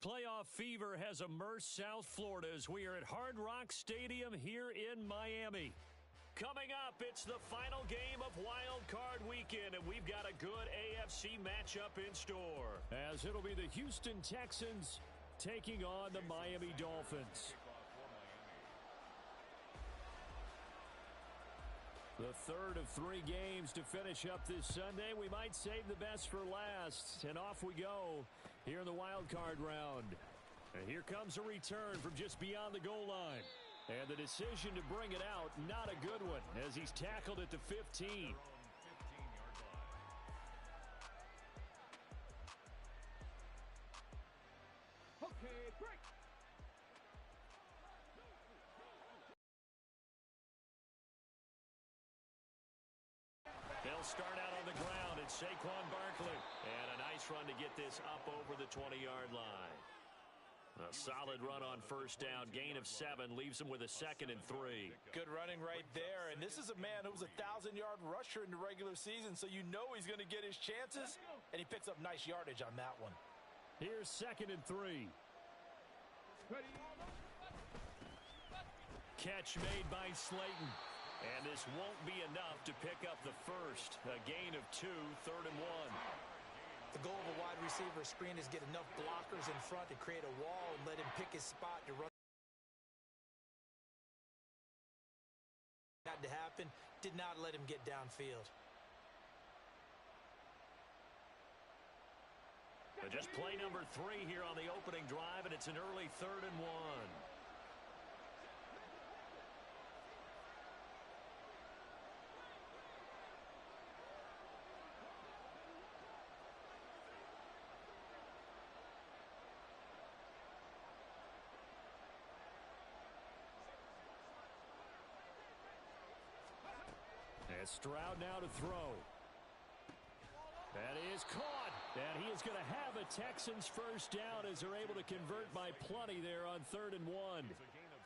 Playoff fever has immersed South Florida as we are at Hard Rock Stadium here in Miami. Coming up, it's the final game of Wild Card Weekend, and we've got a good AFC matchup in store. As it'll be the Houston Texans taking on the Miami Dolphins. The third of 3 games to finish up this Sunday. We might save the best for last. And off we go here in the wild card round. And here comes a return from just beyond the goal line. And the decision to bring it out, not a good one, as he's tackled at the 15. Okay, break. They'll start out on the ground. It's Saquon Barkley. And a nice run to get this up over the 20-yard line. A solid run on first down. Gain of 7 leaves him with a 2nd and 3. Good running right there. And this is a man who was a 1,000-yard rusher in the regular season, so you know he's going to get his chances. And he picks up nice yardage on that one. Here's 2nd and 3. Catch made by Slayton. And this won't be enough to pick up the first. A gain of 2, 3rd and 1. The goal of a wide receiver screen is get enough blockers in front to create a wall and let him pick his spot to run. Had to happen. Did not let him get downfield. But just play number 3 here on the opening drive, and it's an early 3rd and 1. And Stroud now to throw. That is caught. And he is going to have a Texans first down as they're able to convert by plenty there on 3rd and 1.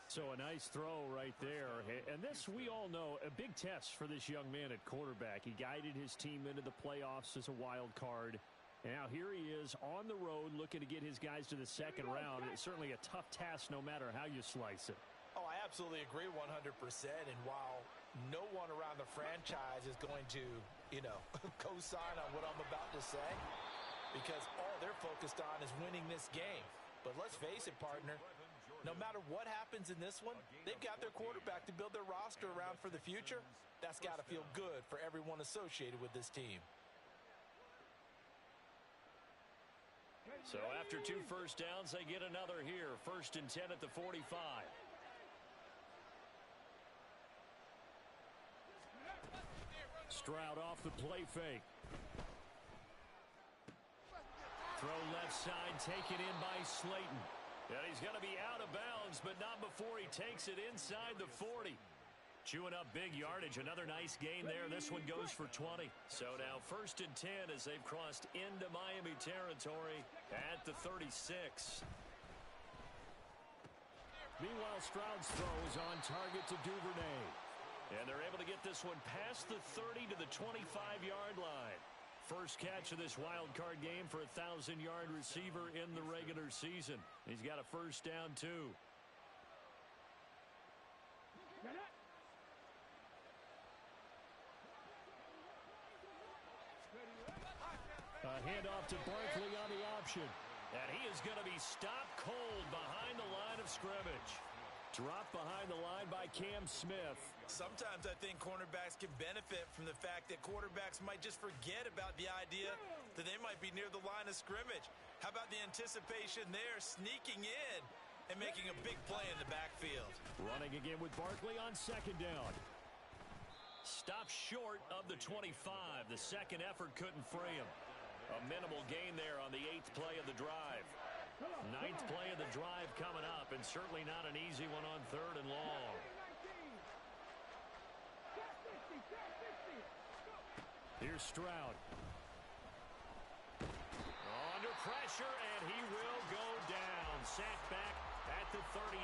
So a nice throw right there. And this, we all know, a big test for this young man at quarterback. He guided his team into the playoffs as a wild card. And now here he is on the road looking to get his guys to the 2nd round. It's certainly a tough task no matter how you slice it. Oh, I absolutely agree 100%. And while no one around the franchise is going to, co-sign on what I'm about to say, because all they're focused on is winning this game. But let's face it, partner, no matter what happens in this one, they've got their quarterback to build their roster around for the future. That's got to feel good for everyone associated with this team. So after 2 first downs, they get another here. 1st and 10 at the 45. Stroud off the play fake. Throw left side, taken in by Slayton. And he's going to be out of bounds, but not before he takes it inside the 40. Chewing up big yardage. Another nice gain there. This one goes for 20. So now 1st and 10 as they've crossed into Miami territory at the 36. Meanwhile, Stroud's throw is on target to Duvernay. And they're able to get this one past the 30 to the 25-yard line. First catch of this wild card game for a 1,000-yard receiver in the regular season. He's got a first down, too. A handoff to Barkley on the option. And he is going to be stopped cold behind the line of scrimmage. Dropped behind the line by Cam Smith. Sometimes I think cornerbacks can benefit from the fact that quarterbacks might just forget about the idea that they might be near the line of scrimmage. How about the anticipation there, sneaking in and making a big play in the backfield? Running again with Barkley on 2nd down. Stopped short of the 25. The second effort couldn't free him. A minimal gain there on the 8th play of the drive. 9th play of the drive coming up, and certainly not an easy one on 3rd and long. Here's Stroud. Under pressure, and he will go down. Sacked back at the 38.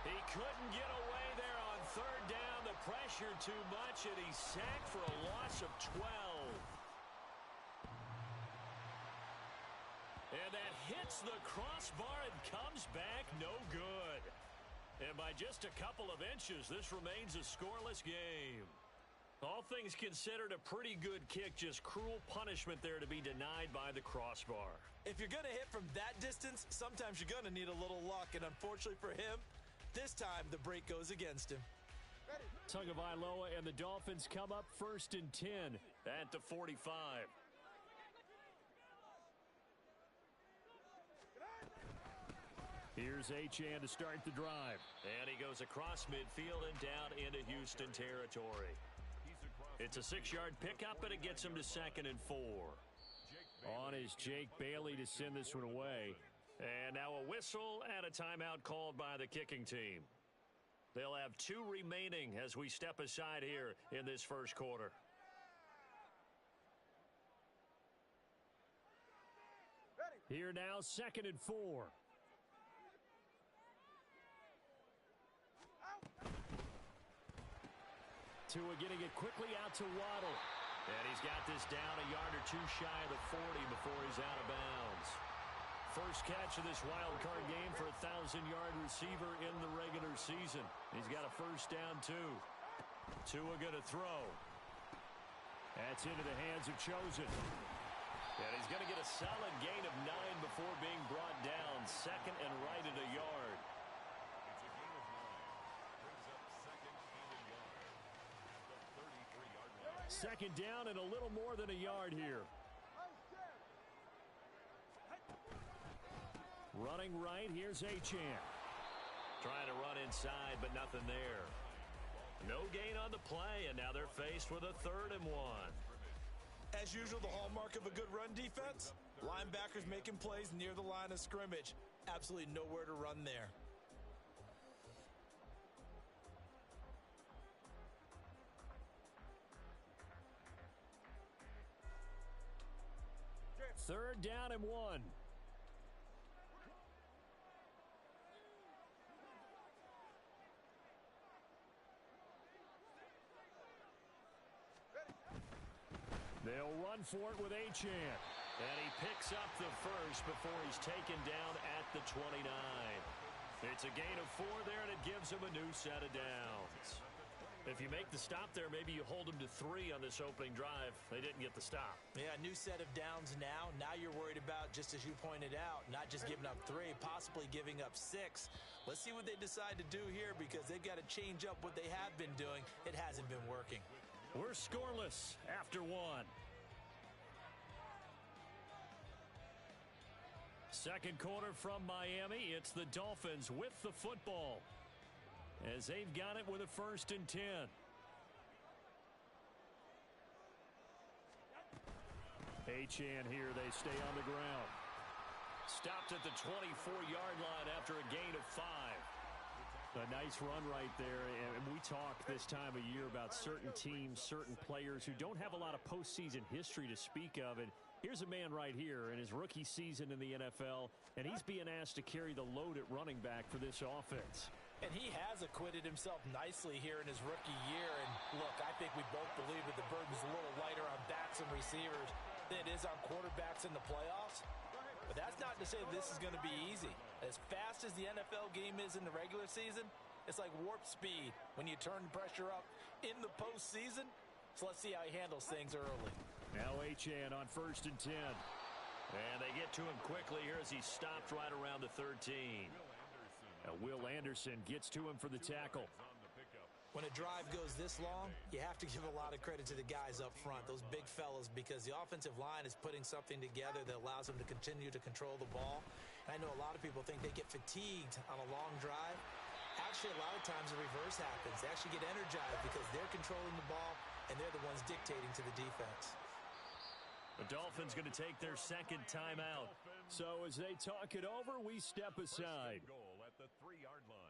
He couldn't get away there on 3rd down. The pressure too much, and he's sacked for a loss of 12. And that hits the crossbar and comes back no good. And by just a couple of inches, this remains a scoreless game. All things considered, a pretty good kick, just cruel punishment there to be denied by the crossbar. If you're going to hit from that distance, sometimes you're going to need a little luck, and unfortunately for him, this time the break goes against him. Tagovailoa and the Dolphins come up 1st and 10 at the 45. Here's Achane to start the drive. And he goes across midfield and down into Houston territory. It's a 6-yard pickup, and it gets him to 2nd and 4. On is Jake Bailey to send this one away. And now a whistle and a timeout called by the kicking team. They'll have 2 remaining as we step aside here in this first quarter. Here now, 2nd and 4. Tua getting it quickly out to Waddle. And he's got this down a yard or 2 shy of the 40 before he's out of bounds. First catch of this wild card game for a 1,000-yard receiver in the regular season. He's got a first down, too. Tua going to throw. That's into the hands of Chosen. And he's going to get a solid gain of 9 before being brought down. 2nd and right at a yard. Second down and a little more than a yard here. Running right, here's Achane. Trying to run inside, but nothing there. No gain on the play, and now they're faced with a 3rd and 1. As usual, the hallmark of a good run defense, linebackers making plays near the line of scrimmage. Absolutely nowhere to run there. Third down and 1. They'll run for it with Achane. And he picks up the first before he's taken down at the 29. It's a gain of 4 there, and it gives him a new set of downs. If you make the stop there, maybe you hold them to 3 on this opening drive. They didn't get the stop. Yeah, new set of downs now. Now you're worried about, just as you pointed out, not just giving up 3, possibly giving up 6. Let's see what they decide to do here, because they've got to change up what they have been doing. It hasn't been working. We're scoreless after 1. Second quarter from Miami. It's the Dolphins with the football, as they've got it with a 1st and 10. Achane here. They stay on the ground. Stopped at the 24-yard line after a gain of 5. A nice run right there. And we talk this time of year about certain teams, certain players who don't have a lot of postseason history to speak of. And here's a man right here in his rookie season in the NFL, and he's being asked to carry the load at running back for this offense. And he has acquitted himself nicely here in his rookie year. And look, I think we both believe that the burden's a little lighter on backs and receivers than it is on quarterbacks in the playoffs. But that's not to say that this is going to be easy. As fast as the NFL game is in the regular season, it's like warp speed when you turn pressure up in the postseason. So let's see how he handles things early. Now Achane on 1st and 10. And they get to him quickly here as he stopped right around the 13. Will Anderson gets to him for the tackle. When a drive goes this long, you have to give a lot of credit to the guys up front, those big fellas, because the offensive line is putting something together that allows them to continue to control the ball. And I know a lot of people think they get fatigued on a long drive. Actually, a lot of times the reverse happens. They actually get energized because they're controlling the ball, and they're the ones dictating to the defense. The Dolphins going to take their 2nd timeout. So as they talk it over, we step aside. Goal at the 3-yard line.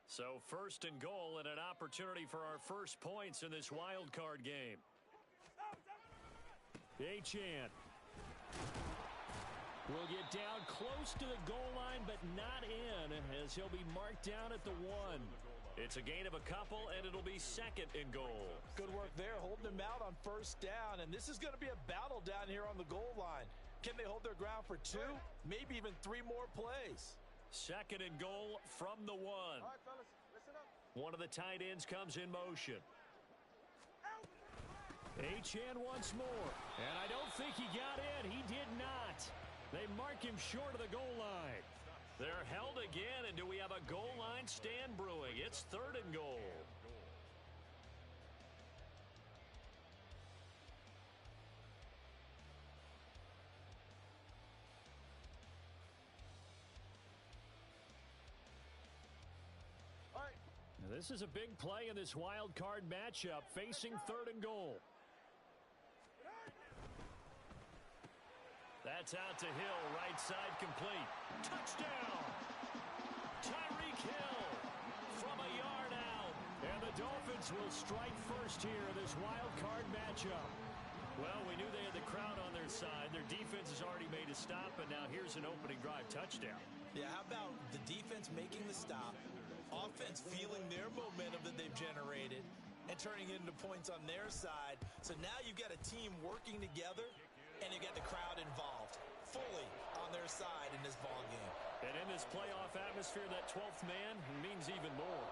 So 1st and goal, and an opportunity for our first points in this wild card game. Achane will get down close to the goal line, but not in, as he'll be marked down at the 1. It's a gain of a couple, and it'll be second and goal. Good work there, holding him out on first down, and this is going to be a battle down here on the goal line. Can they hold their ground for 2, maybe even 3 more plays? Second and goal from the 1. All right, fellas, listen up. One of the tight ends comes in motion. Achane once more, and I don't think he got in. He did not. They mark him short of the goal line. They're held again, and do we have a goal line stand brewing? It's third and goal. All right. Now, this is a big play in this wild card matchup, facing third and goal. That's out to Hill, right side complete. Touchdown! Tyreek Hill from a yard out. And the Dolphins will strike first here in this wild card matchup. Well, we knew they had the crowd on their side. Their defense has already made a stop, and now here's an opening drive touchdown. Yeah, how about the defense making the stop, offense feeling their momentum that they've generated, and turning it into points on their side. So now you've got a team working together, and you got the crowd involved fully on their side in this ball game. And in this playoff atmosphere, that 12th man means even more.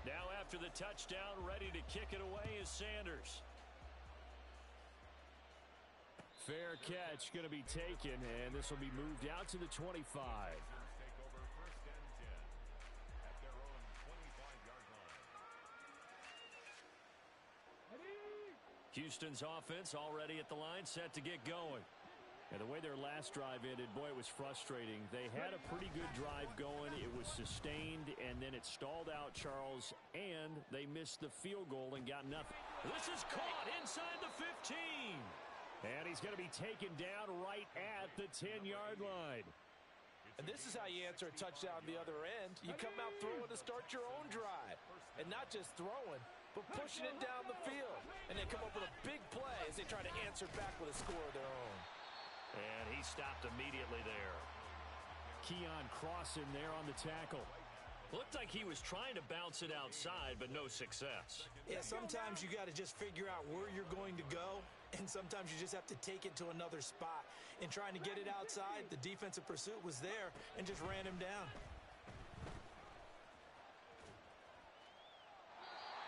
Now after the touchdown, ready to kick it away is Sanders. Fair catch going to be taken, and this will be moved out to the 25. Houston's offense already at the line, set to get going. And the way their last drive ended, boy, it was frustrating. They had a pretty good drive going. It was sustained, and then it stalled out, Charles, and they missed the field goal and got nothing. This is caught inside the 15. And he's going to be taken down right at the 10-yard line. And this is how you answer a touchdown the other end. You come out throwing to start your own drive. And not just throwing, but pushing it down the field. And they come up with a big play as they try to answer back with a score of their own. And he stopped immediately there. Keon Cross in there on the tackle. Looked like he was trying to bounce it outside, but no success. Yeah, sometimes you got to just figure out where you're going to go, and sometimes you just have to take it to another spot. In trying to get it outside, the defensive pursuit was there and just ran him down.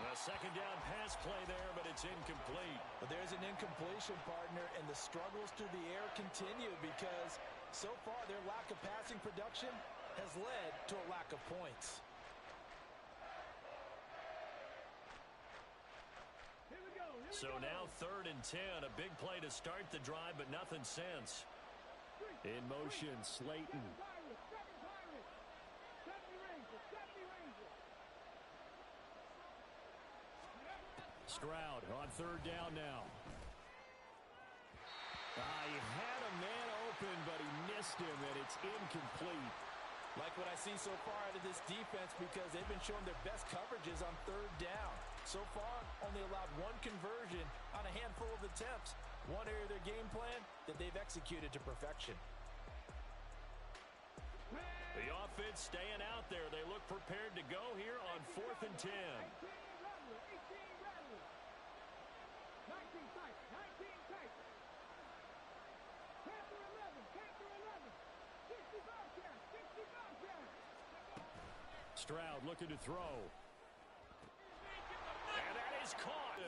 A second down pass play there, but it's incomplete. But there's an incompletion, partner, and the struggles through the air continue because so far their lack of passing production has led to a lack of points. Here we go. So now 3rd and 10, a big play to start the drive, but nothing since. In motion, Slayton. Stroud on 3rd down now. He had a man open, but he missed him, and it's incomplete. Like what I see so far out of this defense because they've been showing their best coverages on 3rd down. So far, only allowed 1 conversion on a handful of attempts. One area of their game plan that they've executed to perfection. The offense staying out there. They look prepared to go here on 4th and 10. 19 tight. 19 tight. Panther 11. Panther 11. 60 Bobcats. 60 Bobcats. Stroud looking to throw. And that is caught.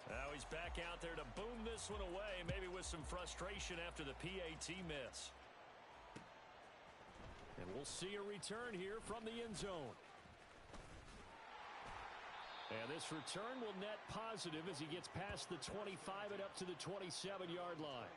Now he's back out there to boom this one away, maybe with some frustration after the PAT miss. And we'll see a return here from the end zone. And this return will net positive as he gets past the 25 and up to the 27-yard line.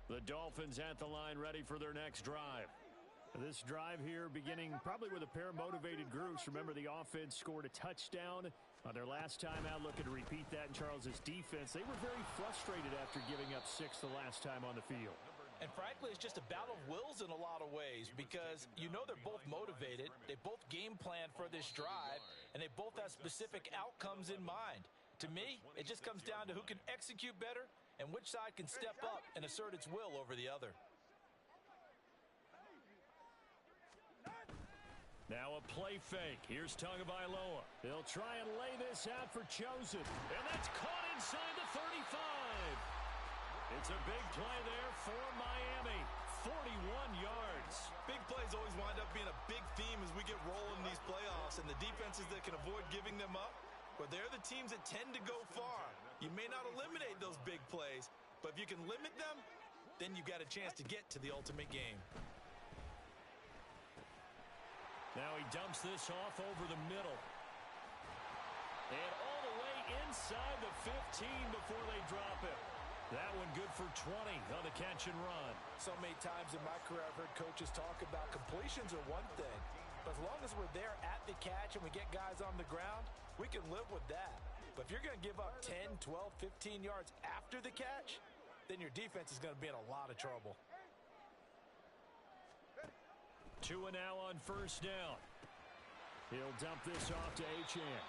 The Dolphins at the line ready for their next drive. This drive here beginning probably with a pair of motivated groups. Remember, the offense scored a touchdown on their last time out, looking to repeat that in Charles's defense. They were very frustrated after giving up 6 the last time on the field. And frankly, it's just a battle of wills in a lot of ways because you know they're both motivated. They both game plan for this drive, and they both have specific outcomes in mind. To me, it just comes down to who can execute better and which side can step up and assert its will over the other. Now a play fake. Here's Tagovailoa. They'll try and lay this out for Chosen. And that's caught inside the 35. It's a big play there for Miami. 41 yards. Big plays always wind up being a big theme as we get rolling in these playoffs. And the defenses that can avoid giving them up, but they're the teams that tend to go far. You may not eliminate those big plays, but if you can limit them, then you've got a chance to get to the ultimate game. Now he dumps this off over the middle. And all the way inside the 15 before they drop it. That one good for 20 on the catch and run. So many times in my career I've heard coaches talk about completions are one thing. But as long as we're there at the catch and we get guys on the ground, we can live with that. But if you're going to give up 10, 12, 15 yards after the catch, then your defense is going to be in a lot of trouble. Tua now on first down. He'll dump this off to Achane.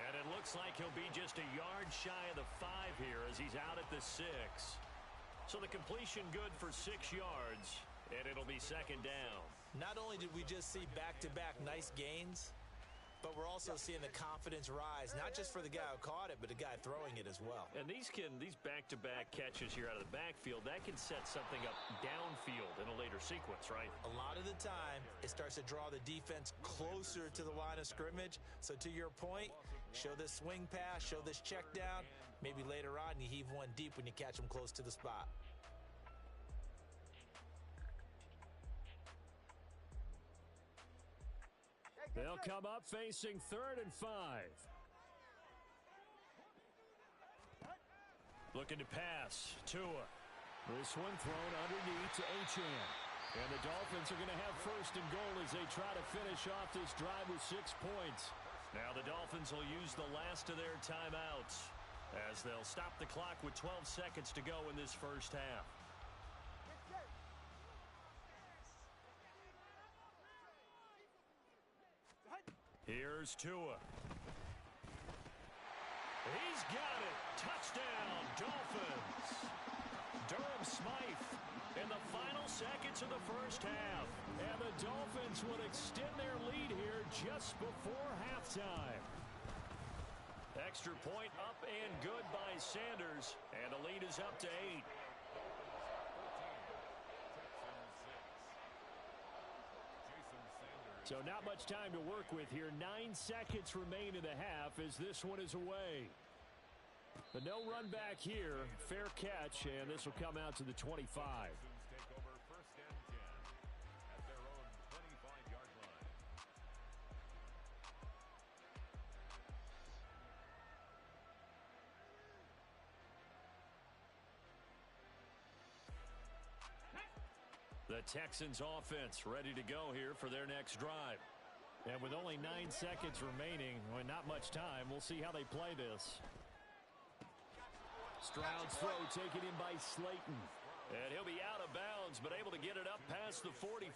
And it looks like he'll be just a yard shy of the 5 here as he's out at the 6. So the completion good for 6 yards, and it'll be second down. Not only did we just see back-to-back nice gains, but we're also seeing the confidence rise, not just for the guy who caught it, but the guy throwing it as well. And these back-to-back catches here out of the backfield, that can set something up downfield in a later sequence, right? A lot of the time, it starts to draw the defense closer to the line of scrimmage. So to your point, show this swing pass, show this check down. Maybe later on, you heave one deep when you catch them close to the spot. They'll come up facing 3rd and 5. Looking to pass. Tua. This one thrown underneath to Achane. And the Dolphins are going to have 1st and goal as they try to finish off this drive with 6 points. Now the Dolphins will use the last of their timeouts as they'll stop the clock with 12 seconds to go in this first half. Here's Tua. He's got it. Touchdown, Dolphins. Durham Smythe in the final seconds of the first half. And the Dolphins would extend their lead here just before halftime. Extra point up and good by Sanders. And the lead is up to 8. So not much time to work with here. 9 seconds remain in the half as this one is away. But no run back here. Fair catch, and this will come out to the 25. Take over 1st and 10 at their own 25-yard line. The Texans offense ready to go here for their next drive. And with only 9 seconds remaining, well, not much time, we'll see how they play this. Stroud's throw taken in by Slayton. And he'll be out of bounds, but able to get it up past the 45.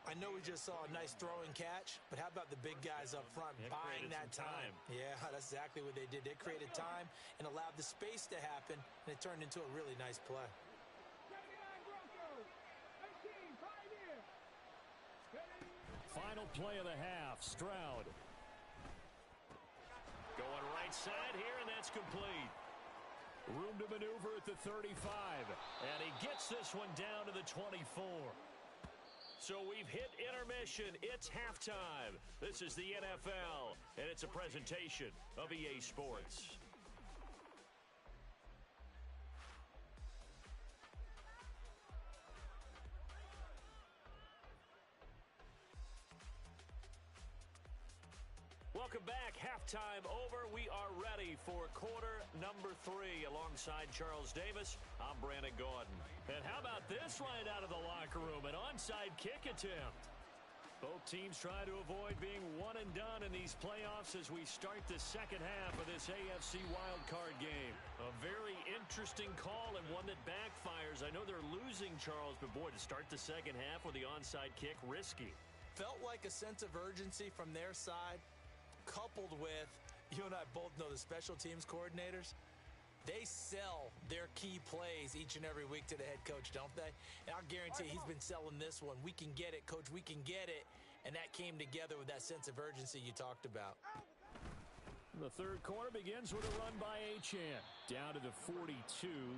I know we just saw a nice throwing catch, but how about the big guys up front buying that time? Yeah, that's exactly what they did. They created time and allowed the space to happen, and it turned into a really nice play. Final play of the half, Stroud. Going right side here, and that's complete. Room to maneuver at the 35. And he gets this one down to the 24. So we've hit intermission. It's halftime. This is the NFL, and it's a presentation of EA Sports. Welcome back. Halftime over. We are ready for quarter number 3. Alongside Charles Davis, I'm Brandon Gaudin. And how about this right out of the locker room? An onside kick attempt. Both teams try to avoid being one and done in these playoffs as we start the second half of this AFC wildcard game. A very interesting call and one that backfires. I know they're losing, Charles, but boy, to start the second half with the onside kick, risky. Felt like a sense of urgency from their side, coupled with, you and I both know the special teams coordinators, they sell their key plays each and every week to the head coach, don't they? And I'll guarantee he's been selling this one. We can get it, coach, we can get it. And that came together with that sense of urgency you talked about. The third quarter begins with a run by Achane. Down to the 42,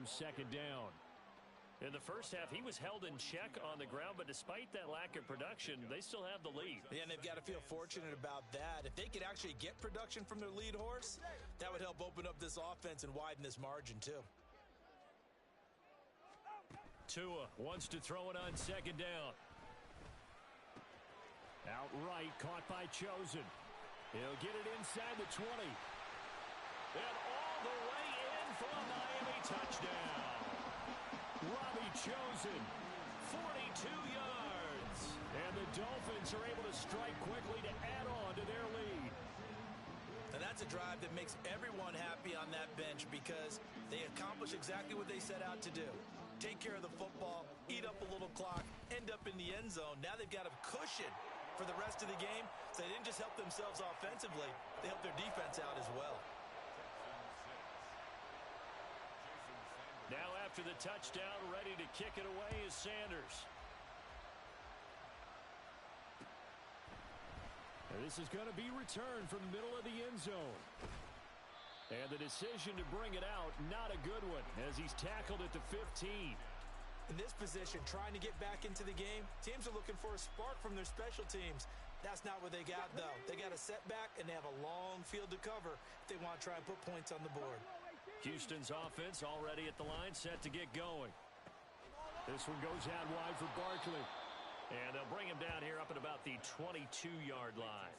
second down. In the first half, he was held in check on the ground, but despite that lack of production, they still have the lead. Yeah, and they've got to feel fortunate about that. If they could actually get production from their lead horse, that would help open up this offense and widen this margin, too. Tua wants to throw it on second down. Outright, caught by Chosen. He'll get it inside the 20. And all the way in for a Miami touchdown. Robbie Chosen, 42 yards. And the Dolphins are able to strike quickly to add on to their lead. And that's a drive that makes everyone happy on that bench because they accomplish exactly what they set out to do. Take care of the football, eat up a little clock, end up in the end zone. Now they've got a cushion for the rest of the game. So they didn't just help themselves offensively, they helped their defense out as well. Now after the touchdown, ready to kick it away is Sanders. And this is going to be returned from the middle of the end zone. And the decision to bring it out, not a good one, as he's tackled at the 15. In this position, trying to get back into the game, teams are looking for a spark from their special teams. That's not what they got, though. They got a setback, and they have a long field to cover if they want to try and put points on the board. Houston's offense already at the line, set to get going. This one goes out wide for Barkley. And they'll bring him down here up at about the 22-yard line.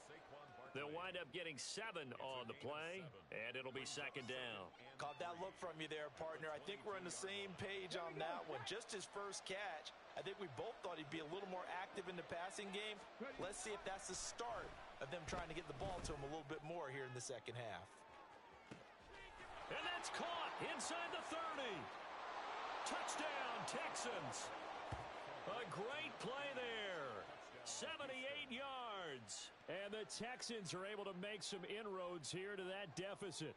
They'll wind up getting 7 on the play, and it'll be second down. Caught that look from you there, partner. I think we're on the same page on that one. Just his first catch, I think we both thought he'd be a little more active in the passing game. Let's see if that's the start of them trying to get the ball to him a little bit more here in the second half. And that's caught inside the 30. Touchdown, Texans. A great play there. 78 yards. And the Texans are able to make some inroads here to that deficit.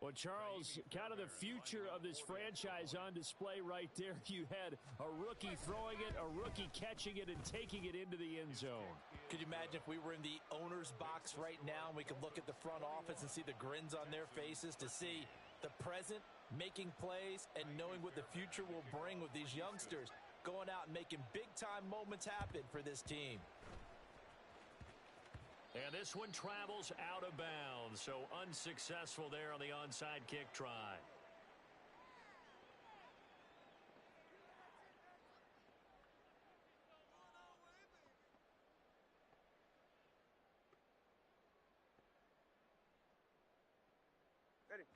Well, Charles, kind of the future of this franchise on display right there. You had a rookie throwing it, a rookie catching it, and taking it into the end zone. Could you imagine if we were in the owner's box right now and we could look at the front office and see the grins on their faces to see the present making plays and knowing what the future will bring with these youngsters going out and making big-time moments happen for this team. And this one travels out of bounds, so unsuccessful there on the onside kick try.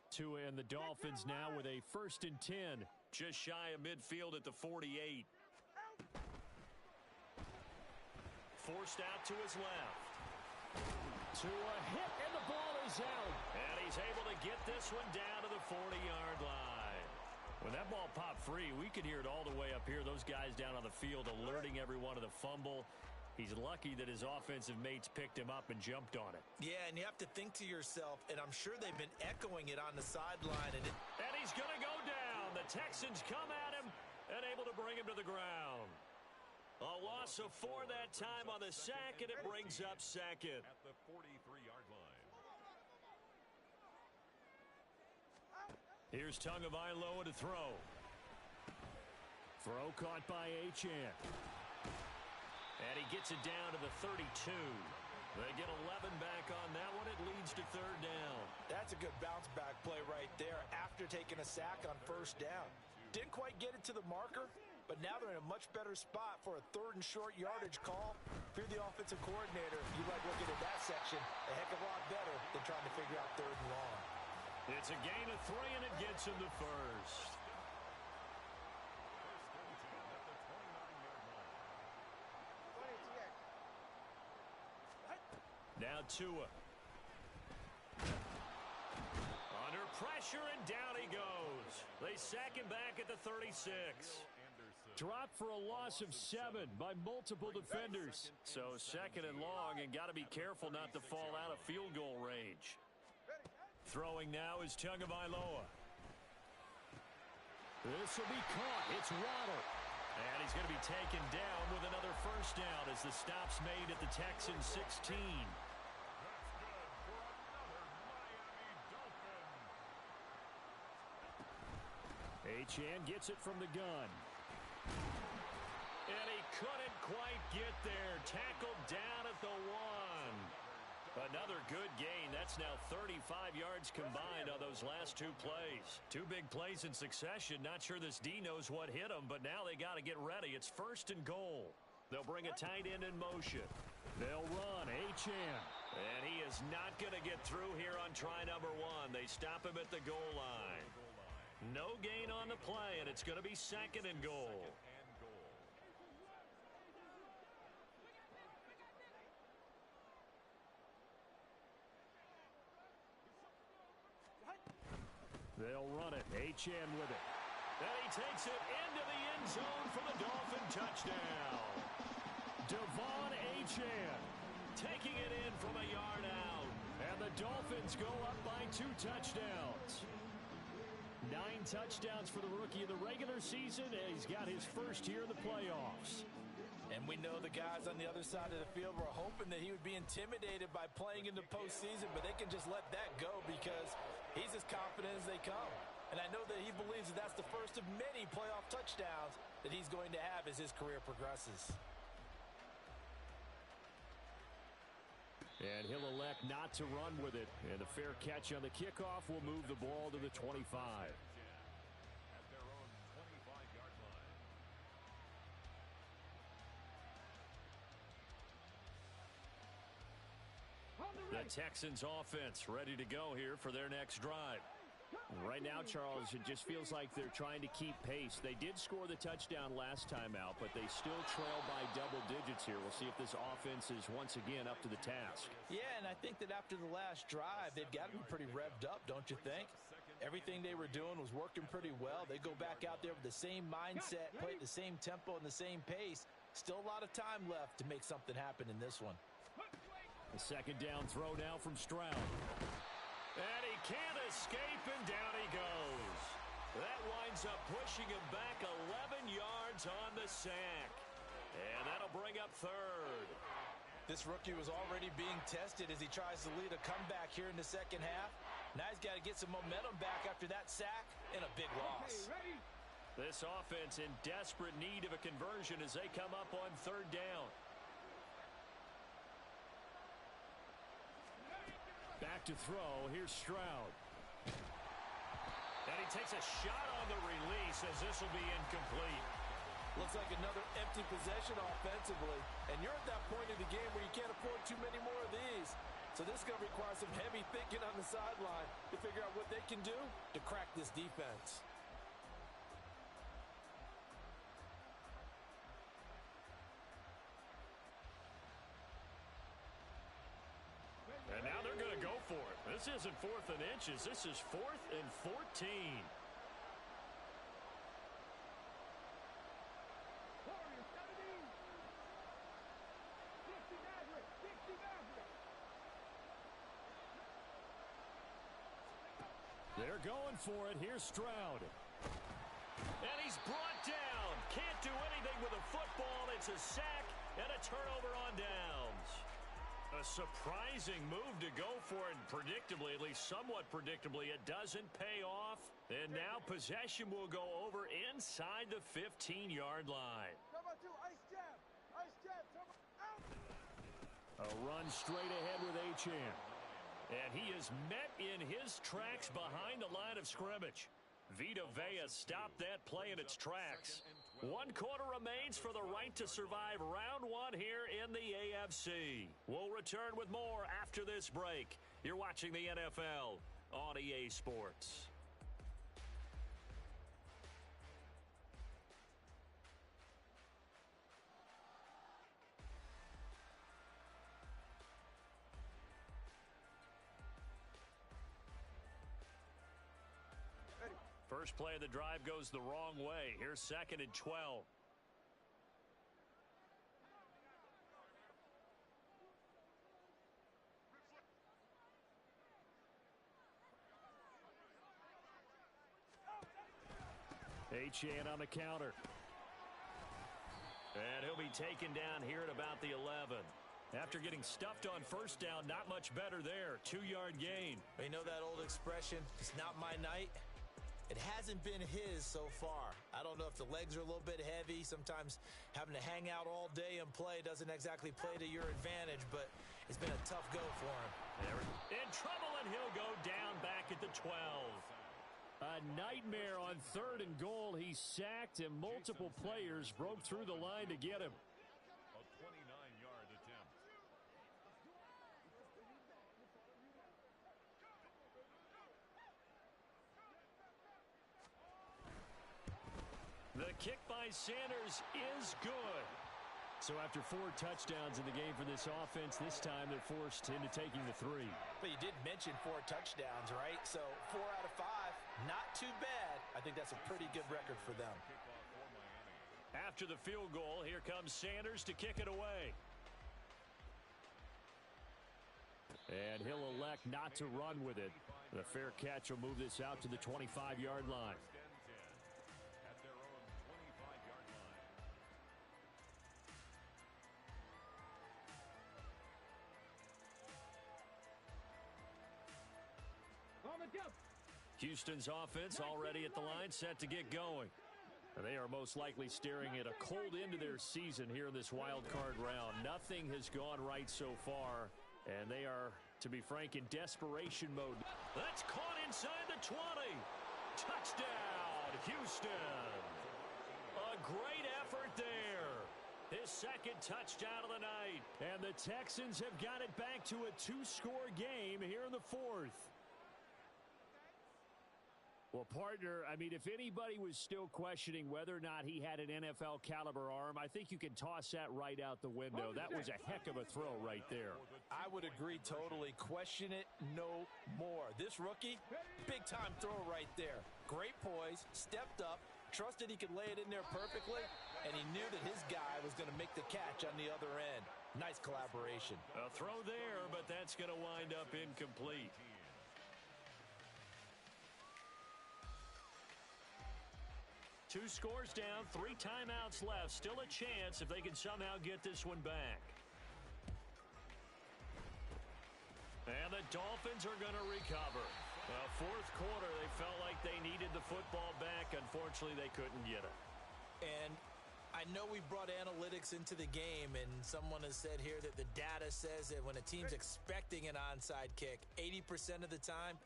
Tua and the Dolphins now with a 1st and 10, just shy of midfield at the 48. Forced out to his left. To a hit, and the ball is out. And he's able to get this one down to the 40-yard line. When that ball popped free, we could hear it all the way up here. Those guys down on the field alerting everyone of the fumble. He's lucky that his offensive mates picked him up and jumped on it. Yeah, and you have to think to yourself, and I'm sure they've been echoing it on the sideline. And he's going to go down. The Texans come at him and able to bring him to the ground. A loss of 4 that time on the sack, and it brings up second. At the 43-yard line. Here's Tagovailoa to throw. Throw caught by Achane. And he gets it down to the 32. They get 11 back on that one. It leads to 3rd down. That's a good bounce-back play right there after taking a sack on 1st down. Didn't quite get it to the marker, but now they're in a much better spot for a 3rd and short yardage call. If you're the offensive coordinator, you like looking at that section a heck of a lot better than trying to figure out 3rd and long. It's a gain of 3, and it gets him the first. Now Tua. Under pressure, and down he goes. They sack him back at the 36. Dropped for a loss of 7 by multiple defenders. So 2nd and long, and got to be careful not to fall out of field goal range. Throwing now is Tagovailoa. This will be caught. It's Waddle. And he's going to be taken down with another first down as the stop's made at the Texans 16. Achane gets it from the gun. And he couldn't quite get there. Tackled down at the 1. Another good gain. That's now 35 yards combined on those last 2 plays. 2 big plays in succession. Not sure this D knows what hit him, but now they got to get ready. It's 1st and goal. They'll bring a tight end in motion. They'll run. Achane. And he is not going to get through here on try number 1. They stop him at the goal line. No gain on the play, and it's going to be 2nd and goal. They'll run it. Achane with it. And he takes it into the end zone for the Dolphin touchdown. Devon Achane taking it in from a yard out. And the Dolphins go up by 2 touchdowns. 9 touchdowns for the rookie in the regular season, and he's got his first here in the playoffs. And we know the guys on the other side of the field were hoping that he would be intimidated by playing in the postseason, but they can just let that go because he's as confident as they come. And I know that he believes that that's the first of many playoff touchdowns that he's going to have as his career progresses. And he'll elect not to run with it. And the fair catch on the kickoff will move the ball to the 25. At their own 25-yard line. The Texans offense ready to go here for their next drive. Right now, Charles, it just feels like they're trying to keep pace. They did score the touchdown last time out, but they still trail by double digits here. We'll see if this offense is once again up to the task. Yeah, and I think that after the last drive, they've got to be pretty revved up, don't you think? Everything they were doing was working pretty well. They go back out there with the same mindset, play at the same tempo and the same pace. Still a lot of time left to make something happen in this one. The 2nd down throw now from Stroud. And he can't escape, and down he goes. That winds up pushing him back 11 yards on the sack. And that'll bring up 3rd. This rookie was already being tested as he tries to lead a comeback here in the 2nd half. Now he's got to get some momentum back after that sack and a big loss. This offense in desperate need of a conversion as they come up on 3rd down. Back to throw. Here's Stroud. And he takes a shot on the release as this will be incomplete. Looks like another empty possession offensively. And you're at that point in the game where you can't afford too many more of these. So this is going to require some heavy thinking on the sideline to figure out what they can do to crack this defense. And now they're going to go for it. This isn't 4th and inches. This is 4th and 14. They're going for it. Here's Stroud. And he's brought down. Can't do anything with a football. It's a sack and a turnover on downs. A surprising move to go for it, and predictably, at least somewhat predictably, it doesn't pay off. And now possession will go over inside the 15-yard line. A run straight ahead with Achane. And he is met in his tracks behind the line of scrimmage. Vita Vea stopped that play in its tracks. 1 quarter remains for the right to survive round 1 here in the AFC. We'll return with more after this break. You're watching the NFL on EA Sports. First play of the drive goes the wrong way. Here's 2nd and 12. Achane on the counter. And he'll be taken down here at about the 11. After getting stuffed on first down, not much better there. 2-yard gain. You know that old expression, it's not my night? It hasn't been his so far. I don't know if the legs are a little bit heavy. Sometimes having to hang out all day and play doesn't exactly play to your advantage, but it's been a tough go for him. In trouble, and he'll go down back at the 12. A nightmare on 3rd and goal. He sacked, and multiple players broke through the line to get him. A 29-yard attempt. The kick by Sanders is good. So after 4 touchdowns in the game for this offense, this time they're forced into taking the 3. But you did mention 4 touchdowns, right? So 4 out of 5, not too bad. I think that's a pretty good record for them. After the field goal, here comes Sanders to kick it away. And he'll elect not to run with it. The fair catch will move this out to the 25-yard line. Houston's offense already at the line, set to get going. They are most likely staring at a cold end to their season here in this wild card round. Nothing has gone right so far, and they are, to be frank, in desperation mode. That's caught inside the 20. Touchdown, Houston. A great effort there. His 2nd touchdown of the night. And the Texans have got it back to a 2-score game here in the 4th. Well, partner, I mean, if anybody was still questioning whether or not he had an NFL caliber arm, I think you can toss that right out the window. That was a heck of a throw right there. I would agree totally. Question it no more. This rookie, big-time throw right there. Great poise, stepped up, trusted he could lay it in there perfectly, and he knew that his guy was going to make the catch on the other end. Nice collaboration. A throw there, but that's going to wind up incomplete. 2 scores down, 3 timeouts left. Still a chance if they can somehow get this one back. And the Dolphins are going to recover. 4th quarter, they felt like they needed the football back. Unfortunately, they couldn't get it. And I know we brought analytics into the game, and someone has said here that the data says that when a team's expecting an onside kick, 80% of the time,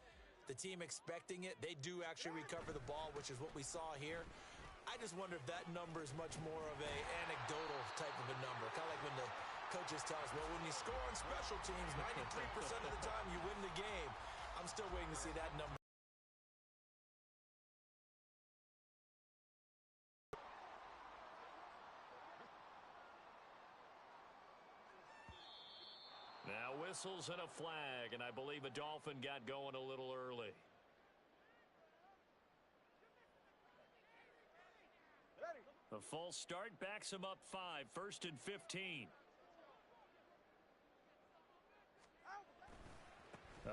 the team expecting it, they do actually recover the ball, which is what we saw here. I just wonder if that number is much more of a anecdotal type of a number. Kind of like when the coaches tell us, well, when you score on special teams, 93% of the time you win the game. I'm still waiting to see that number. Now whistles and a flag, and I believe a Dolphin got going a little early. The false start backs him up 5, 1st and 15.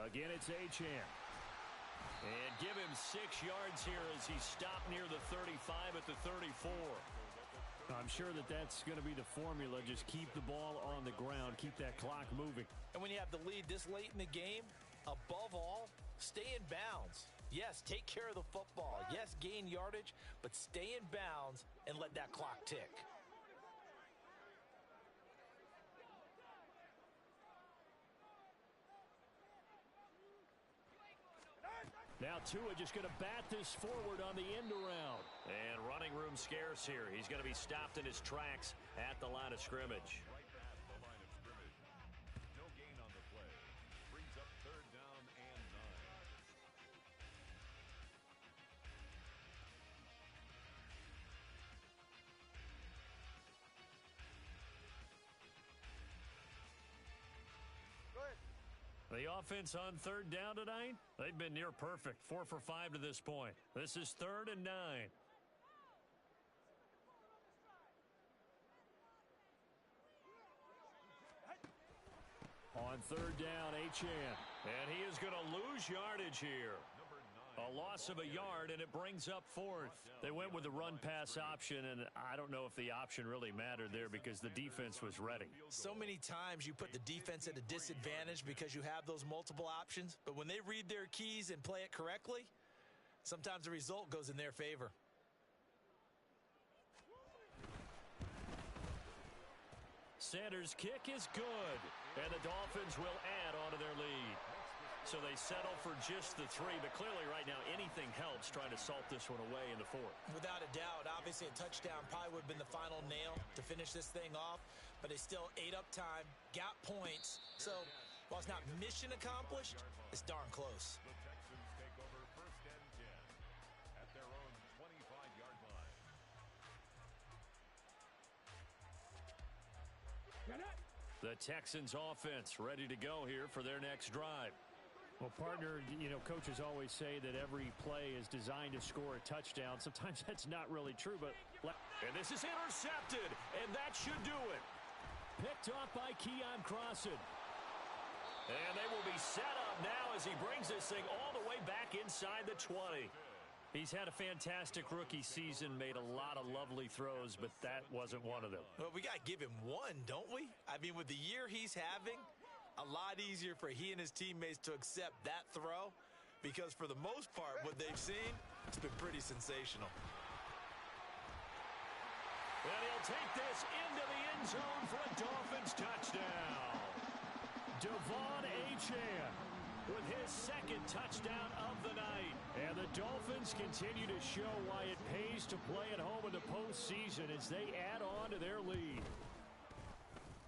Again, it's Achane. And give him 6 yards here as he stopped near the 35 at the 34. I'm sure that that's going to be the formula. Just keep the ball on the ground. Keep that clock moving. And when you have the lead this late in the game, above all, stay in bounds. Yes, take care of the football. Yes, gain yardage, but stay in bounds and let that clock tick. Now Tua just going to bat this forward on the end around. And running room scarce here. He's going to be stopped in his tracks at the line of scrimmage. Right at the line of scrimmage. No gain on the play. Brings up 3rd down and 9. The offense on 3rd down tonight, they've been near perfect. 4 for 5 to this point. This is 3rd and 9. On 3rd down, Achane. And he is going to lose yardage here. A loss of a yard, and it brings up 4th. They went with the run-pass option, and I don't know if the option really mattered there because the defense was ready. So many times you put the defense at a disadvantage because you have those multiple options, but when they read their keys and play it correctly, sometimes the result goes in their favor. Sanders' kick is good, and the Dolphins will add on to their lead. So they settle for just the 3, but clearly right now anything helps trying to salt this one away in the 4th. Without a doubt, obviously a touchdown probably would have been the final nail to finish this thing off, but they still ate up time, got points. So while it's not mission accomplished, it's darn close. The Texans take over 1st and 10 at their own 25-yard line. The Texans offense ready to go here for their next drive. Well, partner, you know, coaches always say that every play is designed to score a touchdown. Sometimes that's not really true, but... And this is intercepted, and that should do it. Picked off by Keon Crossan. And they will be set up now as he brings this thing all the way back inside the 20. He's had a fantastic rookie season, made a lot of lovely throws, but that wasn't one of them. Well, we got to give him one, don't we? I mean, with the year he's having, a lot easier for he and his teammates to accept that throw because for the most part, what they've seen, it's been pretty sensational. And he'll take this into the end zone for a Dolphins touchdown. Devon Achane with his 2nd touchdown of the night. And the Dolphins continue to show why it pays to play at home in the postseason as they add on to their lead.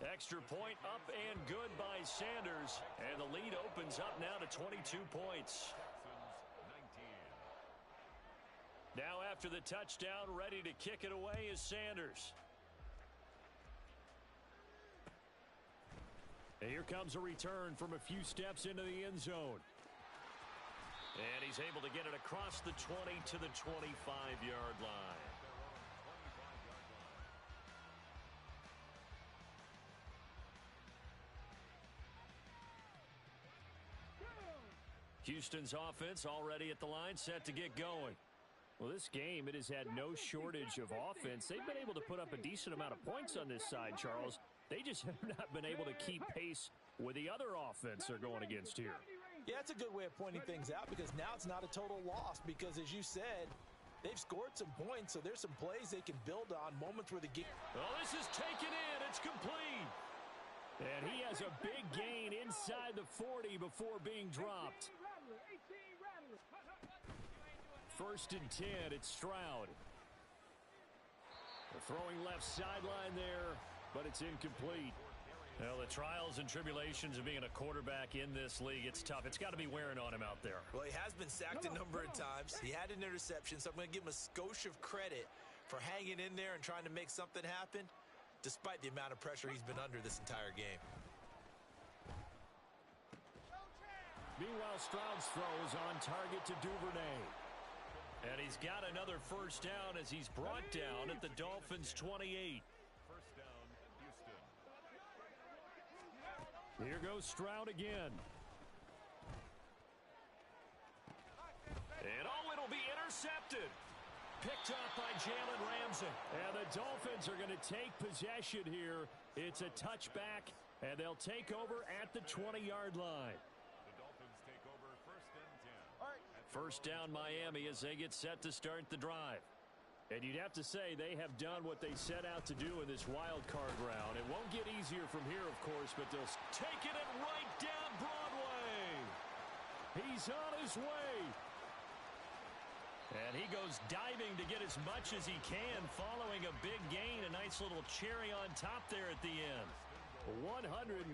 Extra point up and good by Sanders. And the lead opens up now to 22 points. Now after the touchdown, ready to kick it away is Sanders. And here comes a return from a few steps into the end zone. And he's able to get it across the 20 to the 25-yard line. Houston's offense already at the line, set to get going. Well, this game, it has had no shortage of offense. They've been able to put up a decent amount of points on this side, Charles. They just have not been able to keep pace with the other offense they're going against here. Yeah, that's a good way of pointing things out because now it's not a total loss because, as you said, they've scored some points, so there's some plays they can build on, moments where the game... Oh, this is taken in. It's complete. And he has a big gain inside the 40 before being dropped. 1st and 10, it's Stroud. The throwing left sideline there, but it's incomplete. Well, the trials and tribulations of being a quarterback in this league, it's tough. It's got to be wearing on him out there. Well, he has been sacked a number of times. He had an interception, so I'm going to give him a skosh of credit for hanging in there and trying to make something happen, despite the amount of pressure he's been under this entire game. Meanwhile, Stroud's throw is on target to Duvernay. And he's got another 1st down as he's brought down at the Dolphins' 28. 1st down, Houston. Here goes Stroud again. And oh, it'll be intercepted. Picked off by Jalen Ramsey. And the Dolphins are going to take possession here. It's a touchback, and they'll take over at the 20-yard line. The Dolphins take over 1st and 10. 1st down Miami as they get set to start the drive. And you'd have to say they have done what they set out to do in this wild card round. It won't get easier from here, of course, but they'll taking it right down Broadway. He's on his way. And he goes diving to get as much as he can following a big gain. A nice little cherry on top there at the end. 148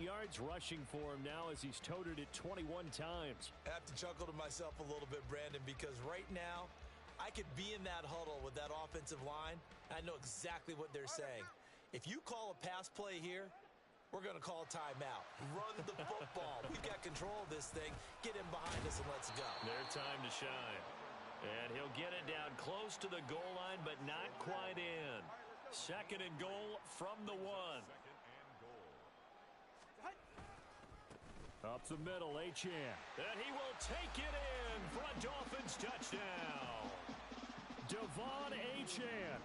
yards rushing for him now as he's toted it 21 times. I have to chuckle to myself a little bit, Brandon, because right now I could be in that huddle with that offensive line. I know exactly what they're saying. If you call a pass play here, we're going to call timeout. Run the football. We've got control of this thing. Get in behind us and let's go. Their time to shine. And he'll get it down close to the goal line, but not quite in. Second and goal from the 1. Up the middle, Achane. And he will take it in for a Dolphins touchdown. Devon Achane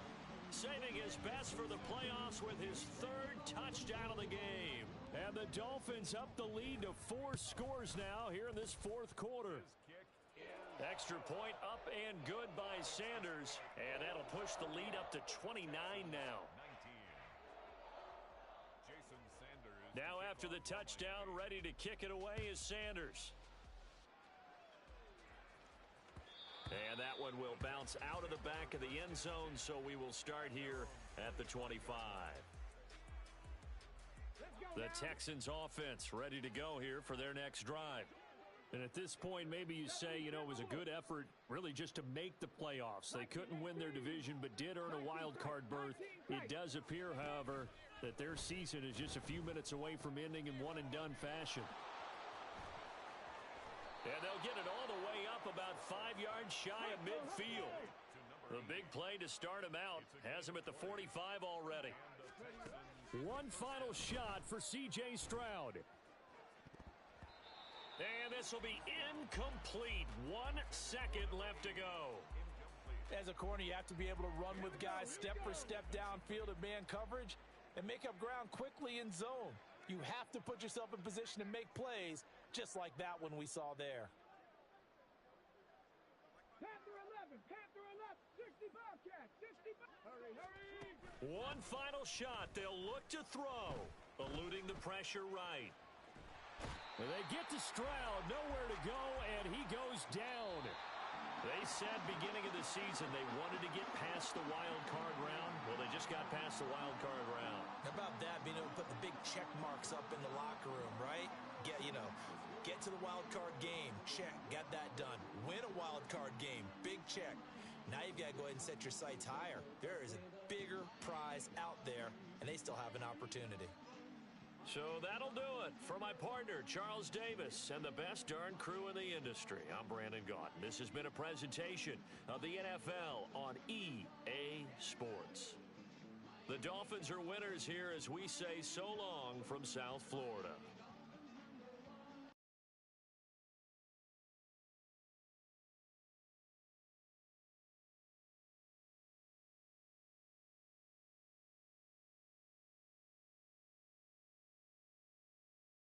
saving his best for the playoffs with his 3rd touchdown of the game. And the Dolphins up the lead to 4 scores now here in this 4th quarter. Extra point up and good by Sanders. And that'll push the lead up to 29 now. Now after the touchdown, ready to kick it away is Sanders. And that one will bounce out of the back of the end zone, so we will start here at the 25. The Texans offense ready to go here for their next drive. And at this point, maybe you say, you know, it was a good effort really just to make the playoffs. They couldn't win their division, but did earn a wild card berth. It does appear, however, that their season is just a few minutes away from ending in one-and-done fashion. And they'll get it all the way up about 5 yards shy of midfield. The big play to start him out has him at the 45 already. One final shot for C.J. Stroud. And this will be incomplete. 1 second left to go. As a corner, you have to be able to run with guys step for step downfield in man coverage and make up ground quickly in zone. You have to put yourself in position to make plays, just like that one we saw there. Panther 11, Panther 11, 60 Bobcats, 60 Hurry, hurry! One final shot. They'll look to throw, eluding the pressure right. And they get to Stroud, nowhere to go, and he goes down. They said beginning of the season they wanted to get past the wild card round. Well, they just got past the wild card round. How about that, being able to put the big check marks up in the locker room, right? Get to the wild card game, check, got that done. Win a wild card game, big check. Now you've got to go ahead and set your sights higher. There is a bigger prize out there, and they still have an opportunity. So that'll do it for my partner, Charles Davis, and the best darn crew in the industry. I'm Brandon Gaudin. This has been a presentation of the NFL on EA Sports. The Dolphins are winners here as we say so long from South Florida.